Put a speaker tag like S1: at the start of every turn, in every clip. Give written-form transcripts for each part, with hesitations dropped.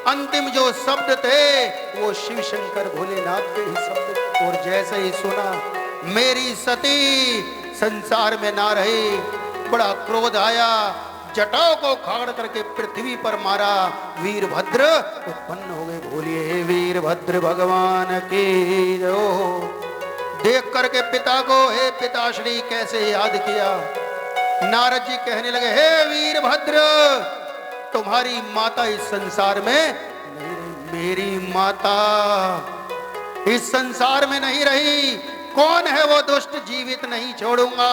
S1: अंतिम जो शब्द थे वो शिव शंकर भोलेनाथ के ही शब्द। और जैसे ही सुना मेरी सती संसार में ना रही, बड़ा क्रोध आया, जटाओं को खाड़ करके पृथ्वी पर मारा, वीरभद्र उत्पन्न हो गए। बोलिए वीरभद्र भगवान की जय। देख करके पिता को, हे पिताश्री कैसे याद किया। नारद जी कहने लगे, हे वीरभद्र तुम्हारी माता इस संसार में नहीं रही। मेरी माता इस संसार में नहीं रही, कौन है वो दुष्ट, जीवित नहीं छोड़ूंगा।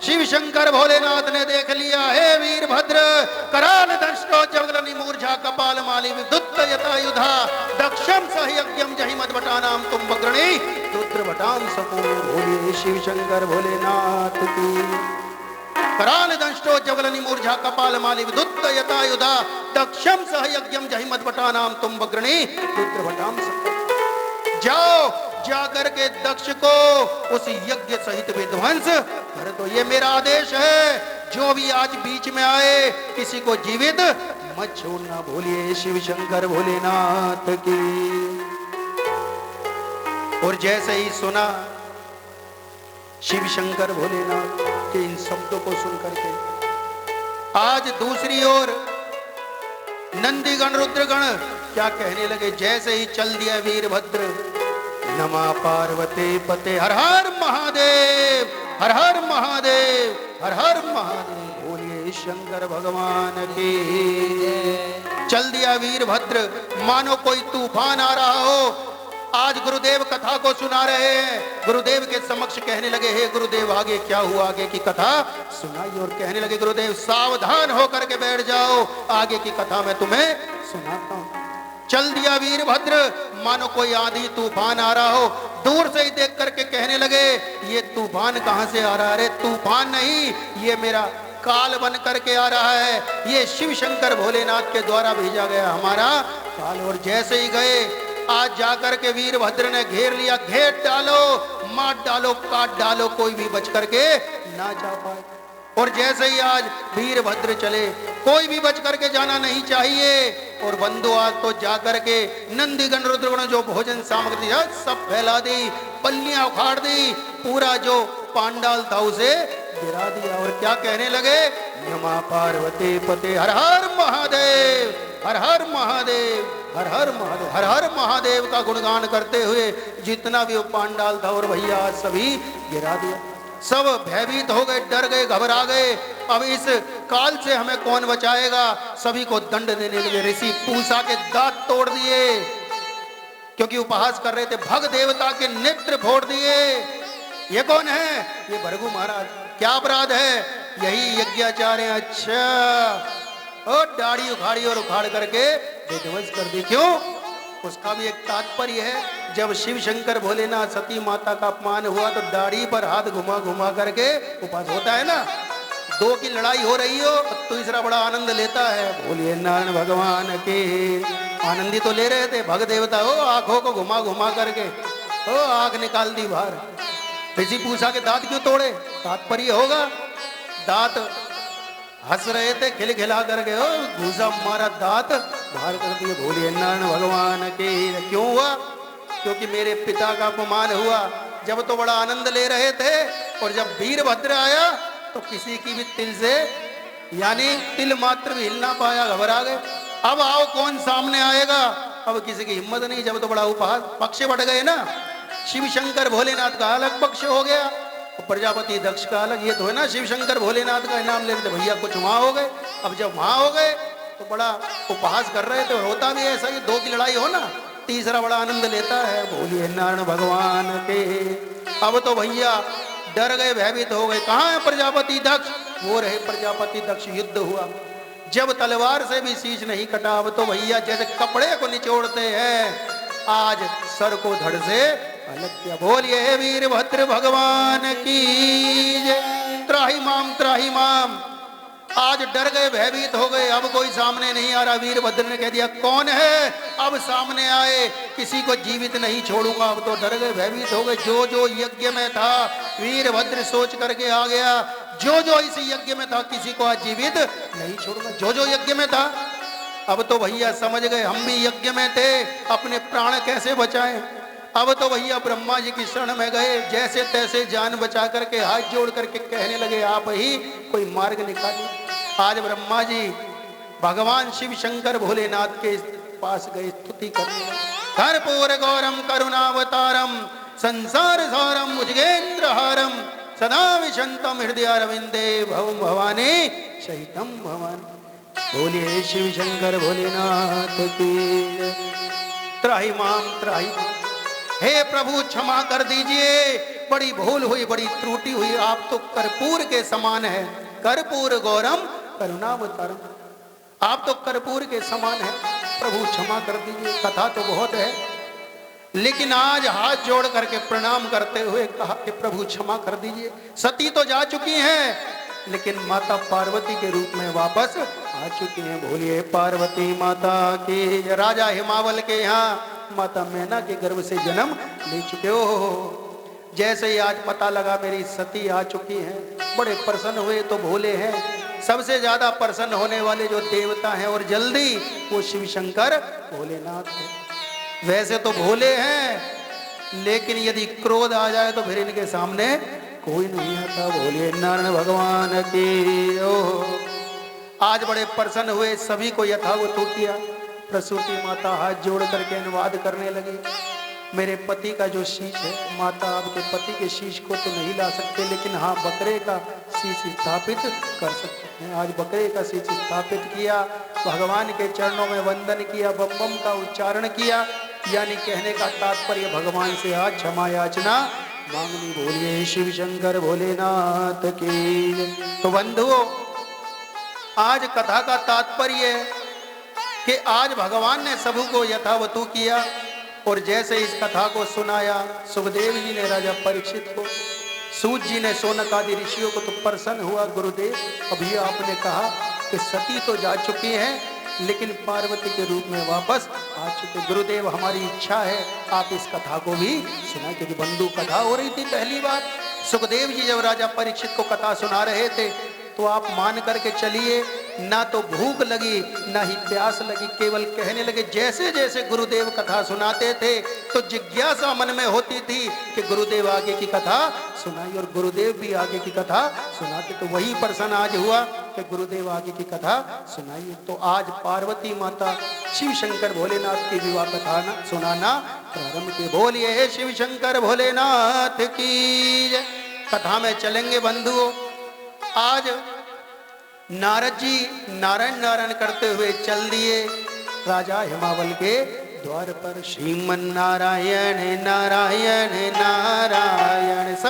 S1: शिव शंकर भोलेनाथ ने देख लिया, हे वीरभद्र कराल दंष्टो जगलनि मूर्छा कपाल माली विद्युत यथायुधा दक्षम सहयज्ञम जहि मदभटानाम तुम बग्रणी रुद्रभटाम समूह। बोलिए शिव शंकर भोलेनाथ की। कराल दंष्टो जगलनि मूर्छा कपाल माली विद्युत यथायुधा दक्षम सहयज्ञम जहि मदभटानाम तुम बग्रणी रुद्रभटाम समूह। जाओ जाकर के दक्ष को उस यज्ञ सहित विध्वंस कर दो, ये मेरा आदेश है। जो भी आज बीच में आए किसी को जीवित मत छोड़ना। बोलिए शिव शंकर भोलेनाथ की। और जैसे ही सुना शिव शंकर भोलेनाथ के इन शब्दों को सुनकर के आज दूसरी ओर नंदीगण रुद्रगण क्या कहने लगे। जैसे ही चल दिया वीरभद्र, नमः पार्वती पते हर हर महादेव, हर हर महादेव, हर हर महादेव। बोलिए शंकर भगवान की। चल दिया वीरभद्र, मानो कोई तूफान आ रहा हो। आज गुरुदेव कथा को सुना रहे हैं। गुरुदेव के समक्ष कहने लगे, हे गुरुदेव आगे क्या हुआ, आगे की कथा सुनाइए। और कहने लगे, गुरुदेव सावधान होकर के बैठ जाओ, आगे की कथा मैं तुम्हें सुनाता हूं। चल दिया वीरभद्र, मानो कोई आंधी तूफान आ रहा हो। दूर से ही देख करके कहने लगे, ये तूफान कहां से आ रहा है। अरे तूफान नहीं, ये मेरा काल बन करके आ रहा है। ये शिव शंकर भोलेनाथ के द्वारा भेजा गया हमारा काल। और जैसे ही गए, आज जाकर के वीरभद्र ने घेर लिया। घेर डालो, मार डालो, काट डालो, कोई भी बच करके ना जा पाए। और जैसे ही आज वीरभद्र चले, कोई भी बच करके जाना नहीं चाहिए। और बंधु आज तो जाकर के नंदीगण रुद्रगण जो भोजन सामग्री सब फैला दी, पल्लियां उखाड़ दी, पूरा जो पांडाल था उसे गिरा दिया। और क्या कहने लगे, नमः पार्वती पते हर हर महादेव, हर हर महादेव, हर हर महादेव, हर हर महादेव का गुणगान करते हुए जितना भी वो पांडाल था और भैया सभी गिरा दिया। सब भयभीत हो गए, डर गए, घबरा गए। अब इस काल से हमें कौन बचाएगा। सभी को दंड देने लगे। ऋषि पूषा के दांत तोड़ दिए, क्योंकि उपहास कर रहे थे। भग देवता के नेत्र फोड़ दिए। ये कौन है, ये भृगु महाराज। क्या अपराध है, यही यज्ञाचार्य। अच्छा, और दाढ़ी उखाड़ी और उखाड़ करके विध्वंस कर दी। क्यों, उसका भी एक तात्पर्य है। जब शिव शंकर भोलेनाथ सती माता का अपमान हुआ तो दाढ़ी पर हाथ घुमा घुमा करके उपवास होता है ना। दो की लड़ाई हो रही हो तो तीसरा बड़ा आनंद लेता है। बोलिए नारायण भगवान के। आनंदी तो ले रहे थे भग देवता हो, आंखों को घुमा घुमा करके हो आंख निकाल दी बाहर। ऋषि पूछा के दांत क्यों तोड़े, तात्पर्य होगा। दांत हंस रहे थे खिलखिला करके, हो घूसा मारा, दांत बाहर कर दिए। बोलिए नारायण भगवान के। क्यों हुआ, क्योंकि मेरे पिता का अपमान हुआ। जब तो बड़ा आनंद ले रहे थे, और जब वीरभद्र आया तो किसी की भी तिल से, यानी तिल मात्र भी हिल ना पाया, घबरा गए। अब आओ कौन सामने आएगा, अब किसी की हिम्मत नहीं। जब तो बड़ा उपहास, पक्ष बढ़ गए ना। शिव शंकर भोलेनाथ का अलग पक्ष हो गया, प्रजापति दक्ष का अलग। ये तो है ना, शिव शंकर भोलेनाथ का इनाम लेते भैया कुछ वहां हो गए। अब जब वहां हो गए तो बड़ा उपहास कर रहे थे। होता भी ऐसा, ये दो की लड़ाई हो ना, तीसरा बड़ा आनंद लेता है। बोलिए नारायण भगवान के। अब तो भैया डर गए, भयभीत हो गए। कहाँ है प्रजापति दक्ष, वो रहे प्रजापति दक्ष। युद्ध हुआ, जब तलवार से भी शीश नहीं कटा। अब तो भैया जैसे कपड़े को निचोड़ते हैं, आज सर को धड़ से अलग किया। बोलिए वीरभद्र भगवान की जय। त्राही माम, त्राही माम। आज डर गए, भयभीत हो गए। अब कोई सामने नहीं आ रहा। वीरभद्र ने कह दिया, कौन है, अब सामने आए, किसी को जीवित नहीं छोड़ूंगा। अब तो डर गए, भयभीत हो गए। जो जो यज्ञ में था वीरभद्र सोच करके आ गया, जो जो इस यज्ञ में था किसी को आज जीवित नहीं छोड़ूंगा। जो जो यज्ञ में था अब तो भैया समझ गए हम भी यज्ञ में थे, अपने प्राण कैसे बचाएं। अब तो भैया ब्रह्मा जी की शरण में गए, जैसे तैसे जान बचा करके हाथ जोड़ करके कहने लगे आप ही कोई मार्ग निकालिए। आज ब्रह्मा जी भगवान शिव शंकर भोलेनाथ के पास गए, स्तुति करने लगे। कर्पूर गौरम करुणावतारम संसार सारम भुजगेंद्रहारम सदा विशंतम हृदय अरविंदे भवम भवानी शहीतम भवानी। बोलिए शिव शंकर भोलेनाथ की त्राहि माम त्राहि माम। हे प्रभु क्षमा कर दीजिए, बड़ी भूल हुई, बड़ी त्रुटि हुई। आप तो कर्पूर के समान है, कर्पूर गौरम करुणावतारम, आप तो कर्पूर के समान है, प्रभु क्षमा कर दीजिए। कथा तो बहुत है, लेकिन आज हाथ जोड़ करके प्रणाम करते हुए कहा कि प्रभु क्षमा कर दीजिए। सती तो जा चुकी हैं, लेकिन माता पार्वती के रूप में वापस आ चुकी हैं। बोलिए पार्वती माता की। राजा हिमावल के यहाँ माता मैना के गर्भ से जन्म ले चुके हो। जैसे ही आज पता लगा मेरी सती आ चुकी हैं, बड़े प्रसन्न हुए। तो भोले हैं, सबसे ज्यादा प्रसन्न होने वाले जो देवता हैं और जल्दी, वो शिव शंकर भोलेनाथ हैं। वैसे तो भोले हैं, लेकिन यदि क्रोध आ जाए तो फिर इनके सामने कोई नहीं आता। बोलिए नारायण भगवान की। ओह आज बड़े प्रसन्न हुए, सभी को यथावत किया। प्रसूति माता हाथ जोड़ करके अनुवाद करने लगी। मेरे पति का जो शीश है, माता आपके पति के शीश को तो नहीं ला सकते, लेकिन हाँ बकरे का शीश स्थापित कर सकते हैं। आज बकरे का शीश स्थापित किया, भगवान के चरणों में वंदन किया, बम बम का उच्चारण किया। यानी कहने का तात्पर्य भगवान से आज क्षमा याचना मांगनी। बोलिए शिव शंकर भोलेनाथ की। तो बंधुओं, आज कथा का तात्पर्य है कि आज भगवान ने सबू को यथावतु किया। और जैसे इस कथा को सुनाया, सुखदेव जी ने राजा परीक्षित को, सूत जी ने सोनक आदि ऋषियों को, तो प्रसन्न हुआ गुरुदेव। अभी आपने कहा कि सती तो जा चुकी हैं, लेकिन पार्वती के रूप में वापस आ चुके। गुरुदेव हमारी इच्छा है आप इस कथा को भी सुना, क्योंकि बंधु कथा हो रही थी। पहली बार सुखदेव जी जब राजा परीक्षित को कथा सुना रहे थे, तो आप मान करके चलिए, ना तो भूख लगी ना ही प्यास लगी, केवल कहने लगे। जैसे जैसे गुरुदेव कथा सुनाते थे तो जिज्ञासा मन में होती थी कि गुरुदेव आगे की कथा सुनाई, और गुरुदेव भी आगे की कथा सुनाते। तो वही प्रसन्न आज हुआ कि गुरुदेव आगे की कथा सुनाई। तो आज पार्वती माता शिव शंकर भोलेनाथ की विवाह कथा सुनाना प्रारंभ की। बोलिए शिव शंकर भोलेनाथ की। कथा में चलेंगे बंधुओं। आज नारद जी नारायण नारायण करते हुए चल दिए राजा हिमावल के द्वार पर। श्रीमन नारायण नारायण नारायण